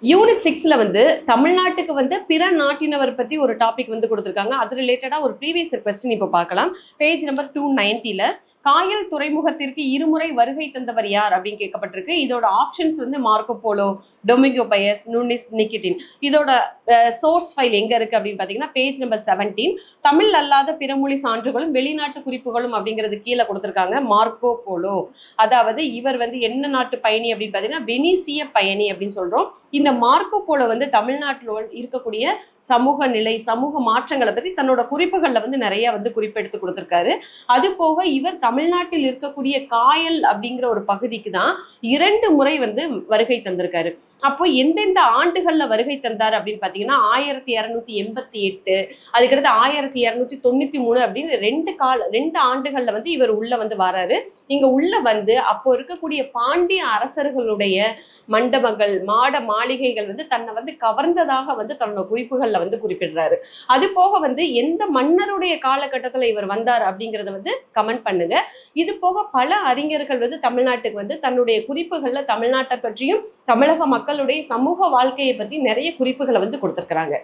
Unit 6ல வந்து தமிழ்நாட்டுக்கு வந்து பிற நாட்டினவர் பத்தி ஒரு டாபிக் வந்து கொடுத்துருக்காங்க. அது ரிலேட்டடா ஒரு ப்ரீவியஸ் கொஸ்டின் இப்போ பார்க்கலாம். பேஜ் நம்பர் 290ல காயல் துறைமுகத்திற்கு இருமுறை வருகை தந்தவர் யார் அப்படின்னு கேட்கப்பட்டிருக்கு. இதோட ஆப்ஷன்ஸ் வந்து மார்க்கோ போலோ, டொமிங்கோ பயஸ், நூனிஸ், நிக்கிட்டின். இதோட சோர்ஸ் ஃபைல் எங்க இருக்கு அப்படின்னு பாத்தீங்கன்னா பேஜ் நம்பர் 17. தமிழ் அல்லாத பிறமொழி சான்றுகளும் வெளிநாட்டு குறிப்புகளும் அப்படிங்கிறது கீழே கொடுத்துருக்காங்க. மார்க்கோ போலோ, அதாவது இவர் வந்து என்ன நாட்டு பயணி அப்படின்னு பாத்தீங்கன்னா வெனிசிய பயணி அப்படின்னு சொல்றோம். இந்த மார்க்கோ போலோ வந்து தமிழ்நாட்டில் இருக்கக்கூடிய சமூக நிலை, சமூக மாற்றங்களை பற்றி தன்னோட குறிப்புகள்ல வந்து நிறைய வந்து குறிப்பெடுத்து கொடுத்திருக்காரு. அது போக இவர் தமிழ்நாட்டில் இருக்கக்கூடிய காயல் அப்படிங்கிற ஒரு பகுதிக்கு தான் 2 முறை வந்து வருகை தந்திருக்காரு. அப்போ எந்தெந்த ஆண்டுகள்ல வருகை தந்தார் அப்படின்னு பாத்தீங்கன்னா 1288, அதுக்கடுத்து 1293 அப்படின்னு 2 ஆண்டுகள்ல வந்து இவர் உள்ள வந்து வராரு. இங்க உள்ள வந்து அப்போ இருக்கக்கூடிய பாண்டிய அரசர்களுடைய மண்டபங்கள், மாட மாளிகைகள் வந்து தன்னை வந்து கவர்ந்ததாக வந்து தன்னோட குறிப்புகள்ல வந்து குறிப்பிடுறாரு. அது போக வந்து எந்த மன்னருடைய காலகட்டத்துல இவர் வந்தார் அப்படிங்கறத வந்து கமெண்ட் பண்ணுங்க. இது போக பல அறிஞர்கள் வந்து தமிழ்நாட்டுக்கு வந்து தன்னுடைய குறிப்புகள்ல தமிழ்நாட்டை பற்றியும் தமிழக மக்களுடைய சமூக வாழ்க்கையை பற்றி நிறைய குறிப்புகளை வந்து கொடுத்திருக்கிறாங்க.